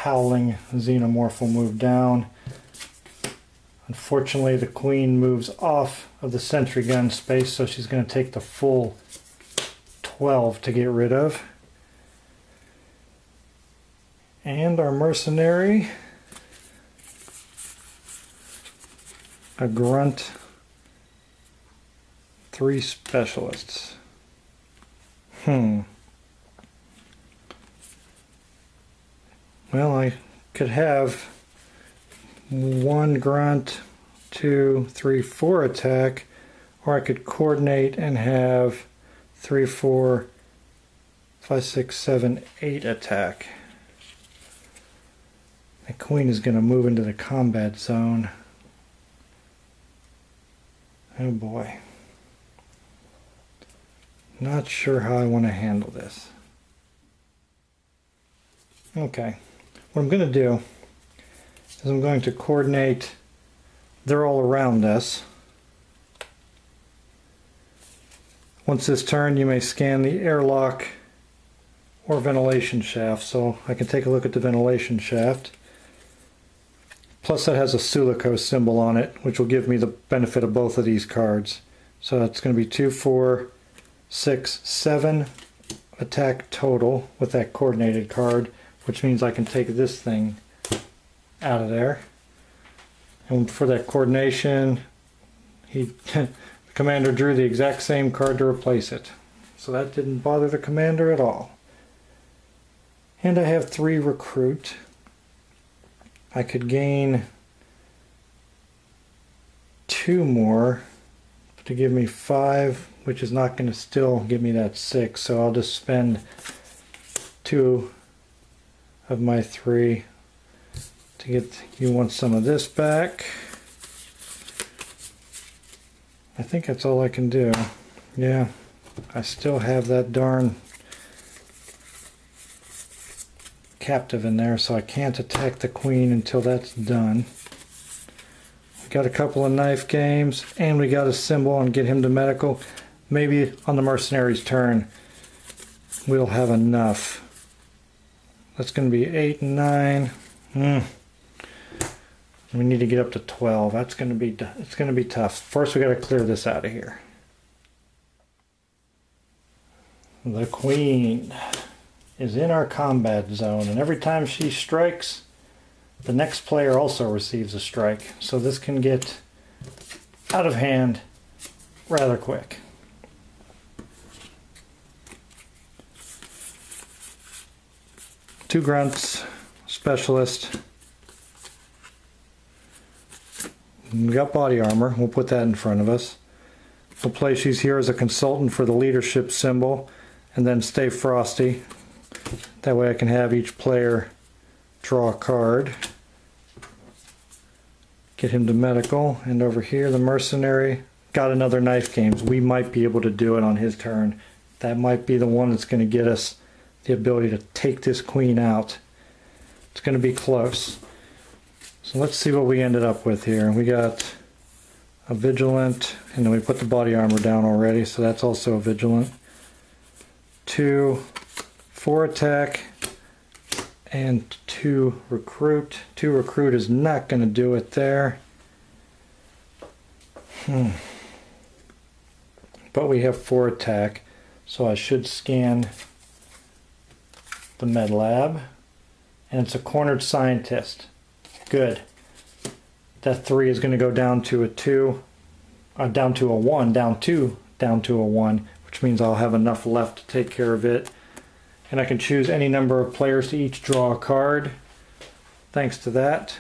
howling xenomorph will move down. Unfortunately, the queen moves off of the sentry gun space, so she's going to take the full 12 to get rid of. And our mercenary, a grunt, 3 specialists. Well, I could have 1 grunt, 2, 3, 4 attack, or I could coordinate and have 3, 4, 5, 6, 7, 8 attack. The queen is going to move into the combat zone. Oh boy. Not sure how I want to handle this. Okay. What I'm going to do is I'm going to coordinate. They're all around us. Once this turn, you may scan the airlock or ventilation shaft. So I can take a look at the ventilation shaft. Plus that has a Sulico symbol on it, which will give me the benefit of both of these cards. So it's going to be 2, 4, 6, 7 attack total with that coordinated card, which means I can take this thing out of there. And for that coordination, the commander drew the exact same card to replace it. So that didn't bother the commander at all. And I have 3 recruit. I could gain 2 more to give me 5, which is not going to still give me that 6. So I'll just spend 2 of my 3 to get. You want some of this back. I think that's all I can do. Yeah, I still have that darn captive in there, so I can't attack the queen until that's done. We got a couple of knife games, and we got a symbol on get him to medical. Maybe on the mercenary's turn we'll have enough. That's going to be 8 and 9. We need to get up to 12. It's going to be tough. First we got to clear this out of here. The queen is in our combat zone, and every time she strikes, the next player also receives a strike. So this can get out of hand rather quick. Two grunts, specialist. We got body armor. We'll put that in front of us. We'll place she's here as a consultant for the leadership symbol, and then stay frosty. That way I can have each player draw a card. Get him to medical. And over here, the mercenary got another knife games. We might be able to do it on his turn. That might be the one that's going to get us the ability to take this queen out. It's going to be close. So let's see what we ended up with here. We got a vigilant, and then we put the body armor down already, so that's also a vigilant. 2, 4 attack, and 2 recruit. 2 recruit is not going to do it there. But we have 4 attack, so I should scan the med lab. And it's a cornered scientist. Good. That 3 is going to go down to a 2, down to a 1, down to a 1, which means I'll have enough left to take care of it. And I can choose any number of players to each draw a card. Thanks to that,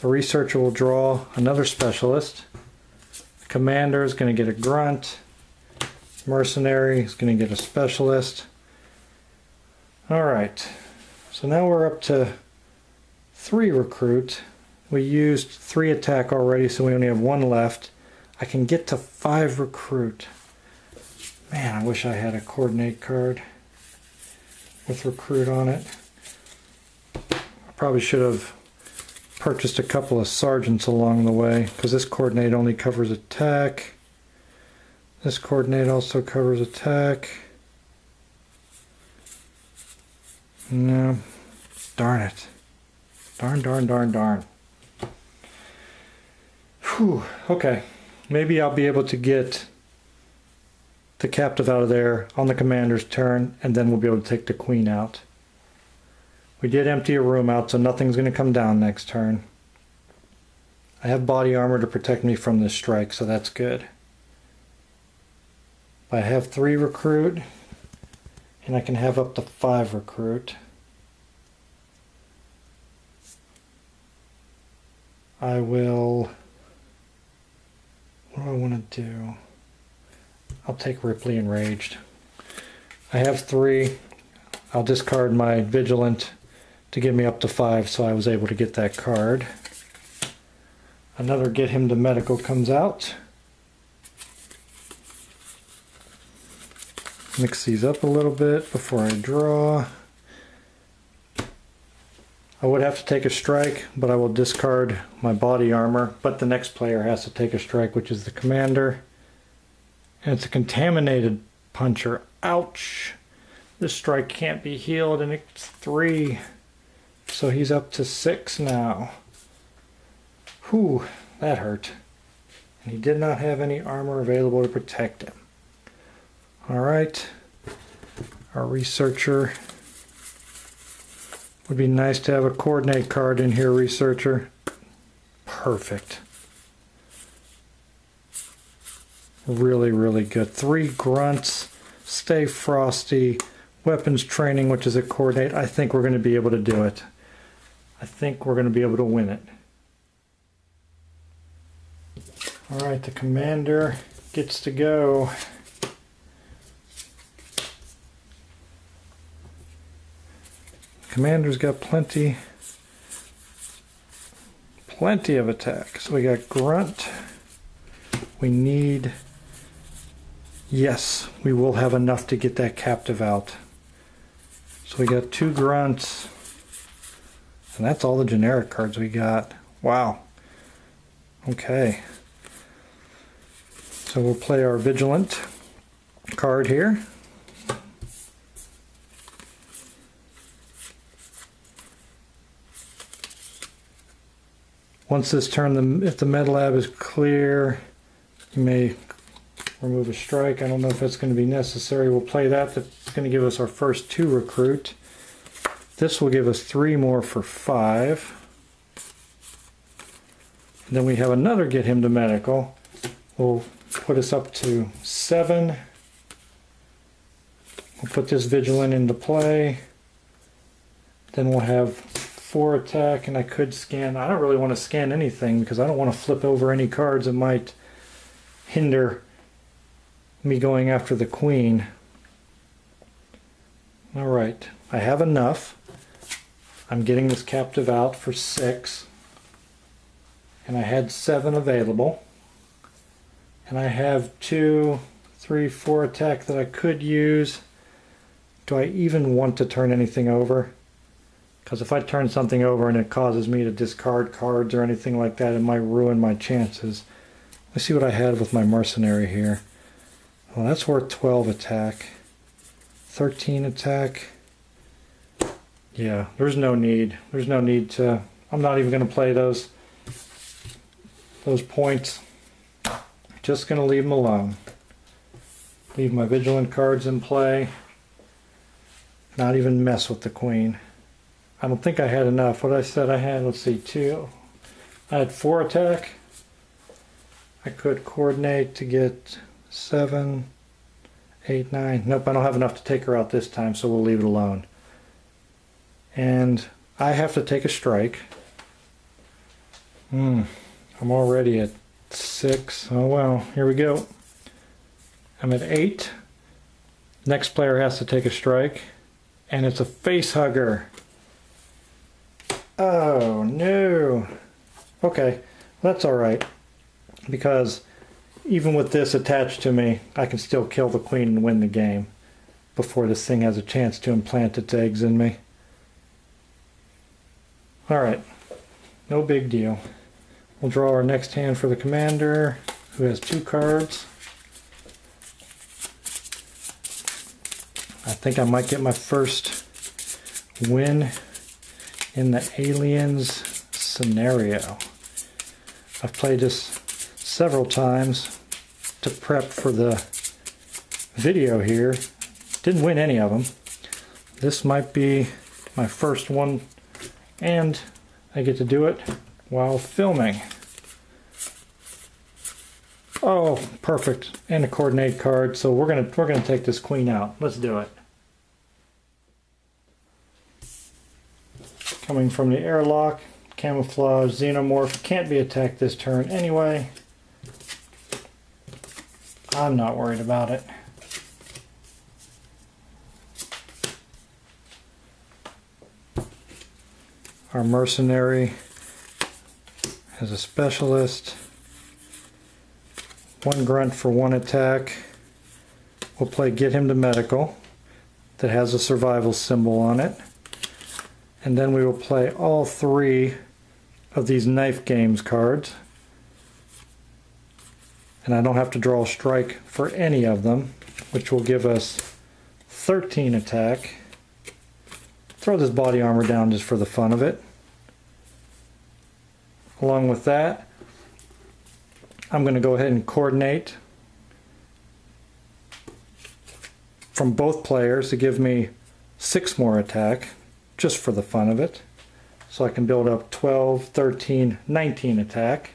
the researcher will draw another specialist. The commander is going to get a grunt. Mercenary is going to get a specialist. Alright, so now we're up to 3 recruit. We used 3 attack already, so we only have 1 left. I can get to 5 recruit. Man, I wish I had a coordinate card with recruit on it. I probably should have purchased a couple of sergeants along the way, because this coordinate only covers attack. This coordinate also covers attack. No, darn it. Darn, darn, darn, darn. Whew, okay. Maybe I'll be able to get the captive out of there on the commander's turn, and then we'll be able to take the queen out. We did empty a room out, so nothing's going to come down next turn. I have body armor to protect me from this strike, so that's good. I have 3 recruit, and I can have up to 5 recruit. I will... What do I want to do? I'll take Ripley Enraged. I have 3. I'll discard my Vigilant to get me up to 5, so I was able to get that card. Another Get Him to Medical comes out. Mix these up a little bit before I draw. I would have to take a strike, but I will discard my body armor. But the next player has to take a strike, which is the commander. And it's a contaminated puncher. Ouch! This strike can't be healed, and it's 3. So he's up to 6 now. Whew, that hurt. And he did not have any armor available to protect him. Alright. Our researcher. Would be nice to have a coordinate card in here, researcher. Perfect. Really, really good. 3 grunts, stay frosty, weapons training, which is a coordinate. I think we're going to be able to do it. I think we're going to be able to win it. Alright, the commander gets to go. Commander's got plenty of attack. So we got grunt. We need... Yes, we will have enough to get that captive out. So we got 2 grunts. And that's all the generic cards we got. Wow. Okay. So we'll play our Vigilant card here. Once this turn, if the Med Lab is clear, you may remove a strike. I don't know if that's going to be necessary. We'll play that. That's going to give us our first 2 recruit. This will give us 3 more for 5. And then we have another Get Him to Medical. Will put us up to 7. We'll put this Vigilant into play. Then we'll have 4 attack, and I could scan. I don't really want to scan anything because I don't want to flip over any cards that might hinder me going after the queen. Alright, I have enough. I'm getting this captive out for 6. And I had 7 available. And I have 2, 3, 4 attack that I could use. Do I even want to turn anything over? Because if I turn something over and it causes me to discard cards or anything like that, it might ruin my chances. Let's see what I had with my mercenary here. Well, that's worth 12 attack. 13 attack. Yeah, there's no need. There's no need to... I'm not even going to play those points. Just going to leave them alone. Leave my Vigilant cards in play. Not even mess with the queen. I don't think I had enough. What I said I had, let's see, 2. I had 4 attack. I could coordinate to get 7, 8, 9. Nope, I don't have enough to take her out this time, so we'll leave it alone. And I have to take a strike. I'm already at 6. Oh well, here we go. I'm at 8. Next player has to take a strike. And it's a face hugger. Oh no. Okay, that's alright. Because even with this attached to me, I can still kill the queen and win the game before this thing has a chance to implant its eggs in me. Alright, no big deal. We'll draw our next hand for the commander, who has 2 cards. I think I might get my first win in the Aliens scenario. I've played this several times to prep for the video here. Didn't win any of them. This might be my first one, and I get to do it while filming. Oh, perfect. And a coordinate card. So we're gonna take this queen out. Let's do it. Coming from the airlock, camouflage, xenomorph, can't be attacked this turn anyway. I'm not worried about it. Our mercenary has a specialist. 1 grunt for 1 attack. We'll play Get Him to Medical that has a survival symbol on it. And then we will play all 3 of these knife games cards. And I don't have to draw a strike for any of them, which will give us 13 attack. Throw this body armor down just for the fun of it. Along with that, I'm going to go ahead and coordinate from both players to give me 6 more attack, just for the fun of it. So I can build up 12, 13, 19 attack.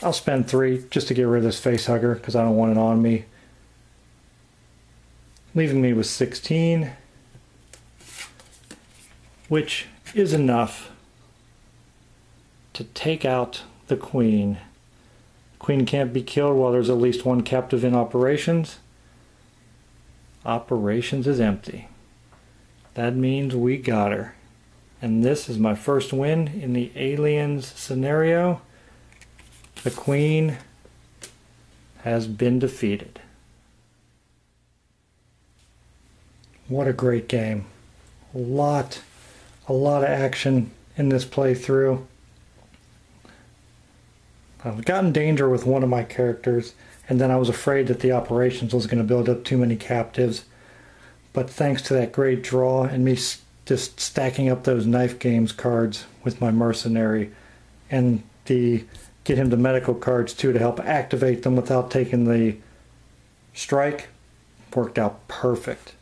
I'll spend 3 just to get rid of this face hugger because I don't want it on me. Leaving me with 16, which is enough to take out the queen. Queen can't be killed while there's at least 1 captive in operations. Operations is empty. That means we got her. And this is my first win in the Aliens scenario. The queen has been defeated. What a great game. A lot of action in this playthrough. I've got in danger with one of my characters, and then I was afraid that the operations was going to build up too many captives. But thanks to that great draw and me just stacking up those knife games cards with my mercenary and the Get Him to Medical cards too to help activate them without taking the strike, worked out perfect.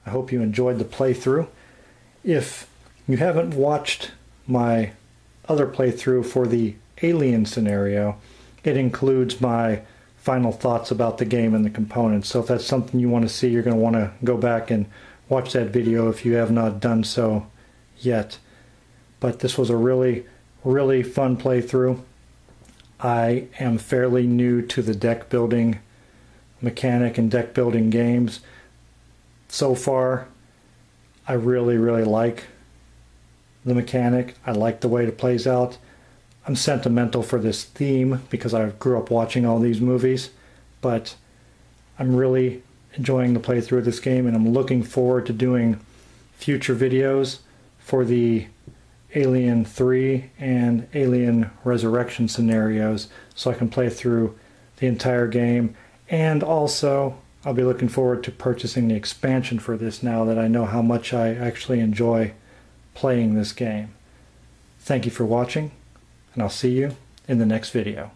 I hope you enjoyed the playthrough. If you haven't watched my other playthrough for the Alien scenario, it includes my final thoughts about the game and the components. So if that's something you want to see, you're going to want to go back and watch that video if you have not done so yet. But this was a really fun playthrough. I am fairly new to the deck building mechanic and deck building games. So far, I really like the mechanic. I like the way it plays out. I'm sentimental for this theme because I grew up watching all these movies, but I'm really enjoying the playthrough of this game, and I'm looking forward to doing future videos for the Alien 3 and Alien Resurrection scenarios so I can play through the entire game. And also I'll be looking forward to purchasing the expansion for this now that I know how much I actually enjoy playing this game. Thank you for watching, and I'll see you in the next video.